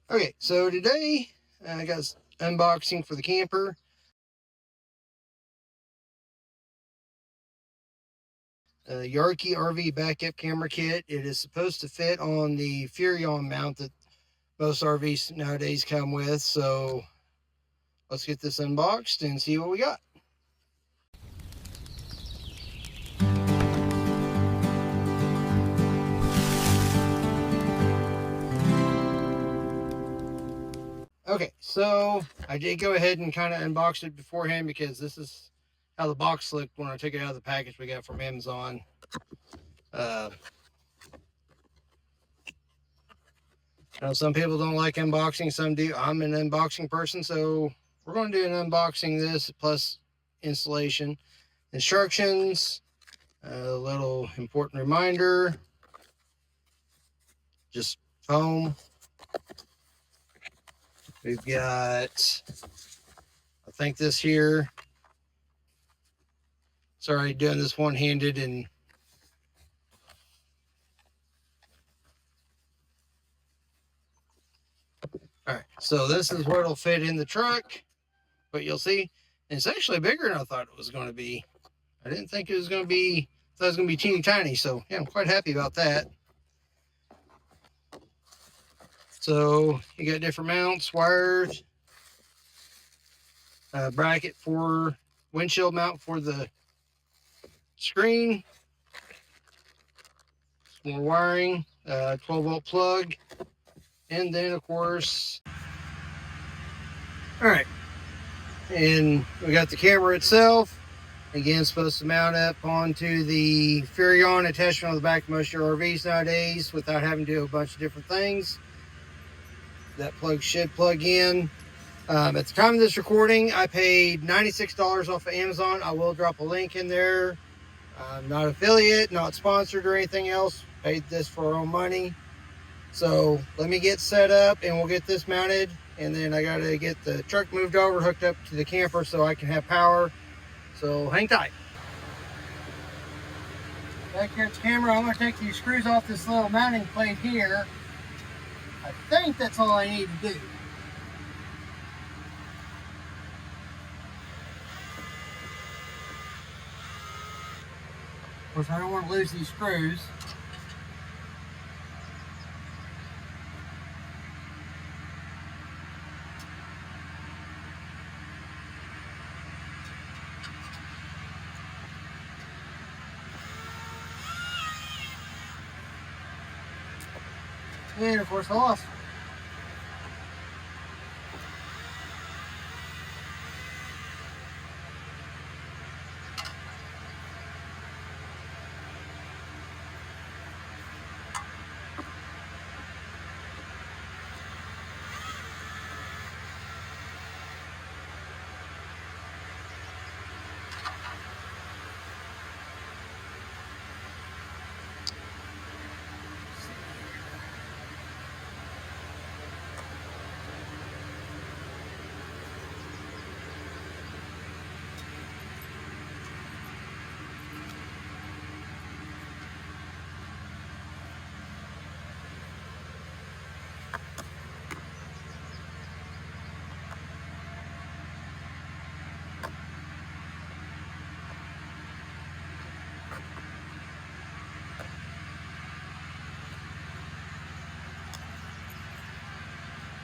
Okay, so today I got unboxing for the camper. Yarky RV backup camera kit. It is supposed to fit on the Furrion mount that most RVs nowadays come with. So let's get this unboxed and see what we got. Okay, so I did go ahead and kind of unbox it beforehand because this is how the box looked when I took it out of the package we got from Amazon. Now, some people don't like unboxing, some do. I'm an unboxing person, so we're going to do an unboxing this plus installation. Instructions, a little important reminder, just foam. We've got, I think this here, sorry, doing this one-handed and all right, so this is where it'll fit in the truck, but you'll see, and it's actually bigger than I thought it was going to be. I didn't think it was going to be, I thought it was going to be teeny tiny, so yeah, I'm quite happy about that. So you got different mounts, wires, bracket for windshield mount for the screen, more wiring, 12-volt plug, and then of course, all right, and we got the camera itself. Again, supposed to mount up onto the Furrion attachment on the back of most of your RVs nowadays without having to do a bunch of different things. That plug should plug in. At the time of this recording, I paid $96 off of Amazon. I will drop a link in there. I'm not affiliate, not sponsored or anything else. Paid this for our own money. So let me get set up and we'll get this mounted. And then I got to get the truck moved over, hooked up to the camper so I can have power. So hang tight. Back here at the camera, I'm going to take these screws off this little mounting plate here. I think that's all I need to do. Of course, I don't want to lose these screws. And of course, I lost.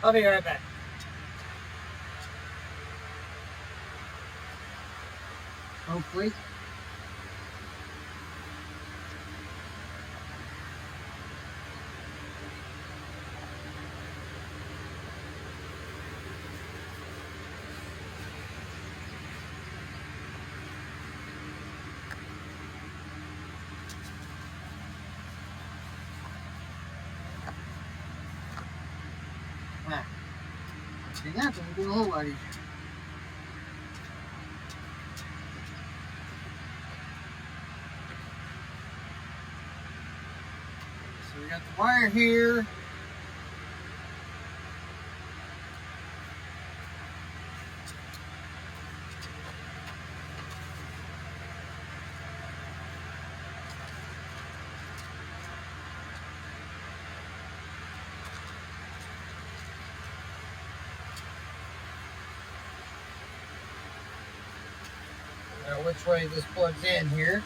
I'll be right back. Hopefully. See, that's what we do a whole lot easier. So we got the wire here. which way this plugs in here.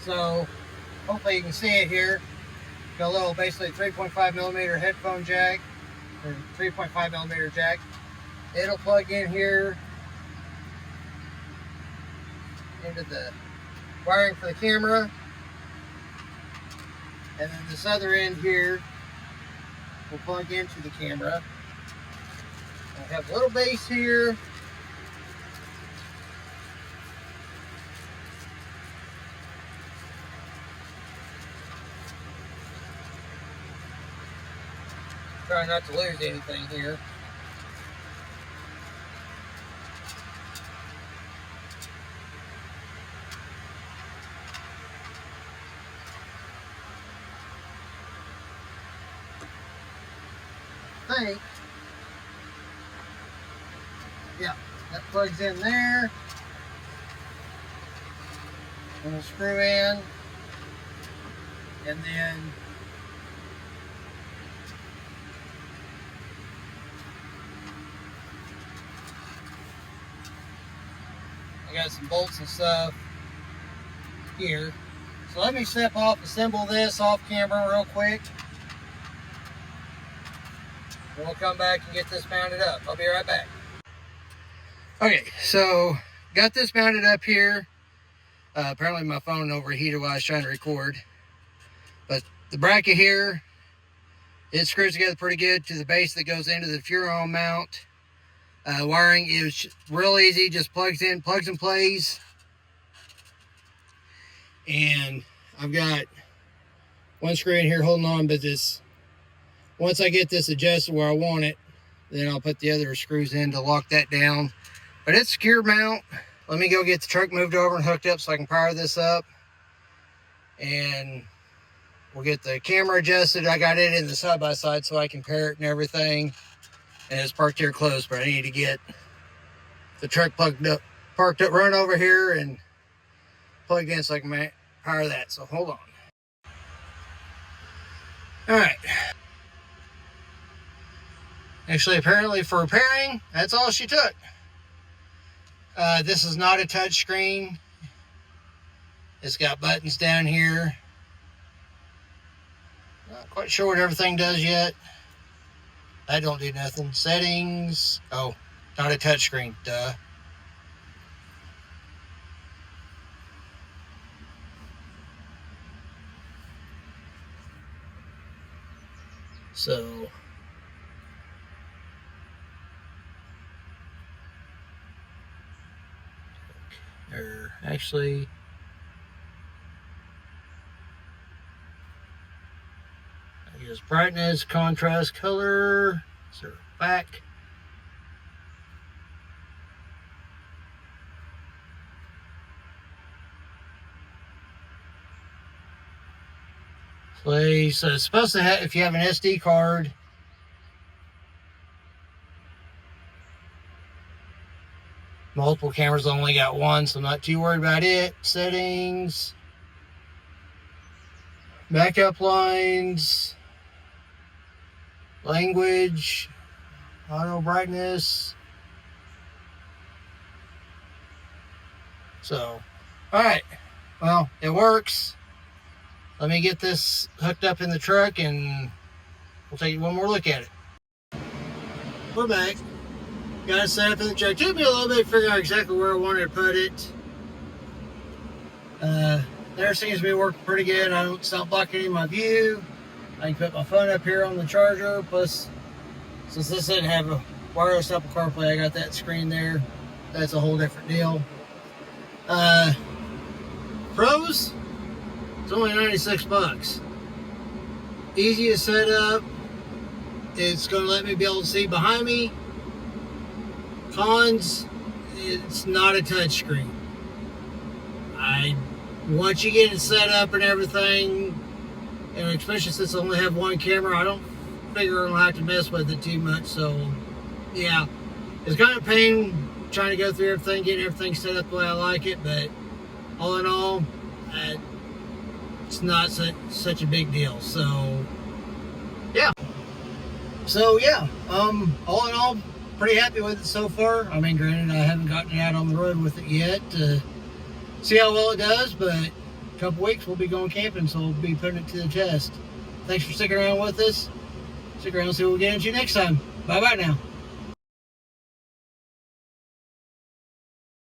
So hopefully you can see it here. Got a little, basically 3.5 millimeter headphone jack, or 3.5 millimeter jack. It'll plug in here into the wiring for the camera. And then this other end here will plug into the camera. I have a little base here. Try not to lose anything here. Yeah, that plugs in there. And we'll screw in, and then I got some bolts and stuff here. So let me step off, assemble this off camera real quick. And we'll come back and get this mounted up. I'll be right back. Okay, so got this mounted up here. Apparently my phone overheated while I was trying to record. But the bracket here, it screws together pretty good to the base that goes into the Furon mount. Wiring is real easy, just plugs in, plugs and plays. And I've got one screw in here holding on, but this, once I get this adjusted where I want it, then I'll put the other screws in to lock that down. But it's secure mount. Let me go get the truck moved over and hooked up so I can power this up. And we'll get the camera adjusted. I got it in the side-by-side so I can pair it and everything. And it's parked here close, but I need to get the truck plugged up, parked up, run over here and plugged in so I can power that. So hold on. All right. Actually, apparently for repairing, that's all she took. This is not a touch screen. It's got buttons down here. Not quite sure what everything does yet. That don't do nothing. Settings. Oh, not a touch screen. Duh. So actually, I use brightness, contrast, color, so back. Play, so it's supposed to have, if you have an SD card, multiple cameras, only got one, so I'm not too worried about it. Settings, backup lines, language, auto brightness. So, all right, well, it works. Let me get this hooked up in the truck and we'll take one more look at it. We're back. Got it set up in the truck. It took me a little bit to figure out exactly where I wanted to put it. There seems to be working pretty good. It's not blocking any of my view. I can put my phone up here on the charger. Plus, since this didn't have a wireless Apple CarPlay, I got that screen there. That's a whole different deal. Pros, it's only 96 bucks. Easy to set up. It's going to let me be able to see behind me. Cons, it's not a touch screen. Once you get it set up and everything, and especially since I only have one camera, I don't figure I'll have to mess with it too much. So yeah, it's kind of a pain trying to go through everything, getting everything set up the way I like it, but all in all, it's not such a big deal. So yeah. So yeah, all in all, pretty happy with it so far. I mean, granted, I haven't gotten it out on the road with it yet to see how well it does, but a couple weeks we'll be going camping, so we'll be putting it to the test. Thanks for sticking around with us. Stick around and see what we get into next time. Bye bye now.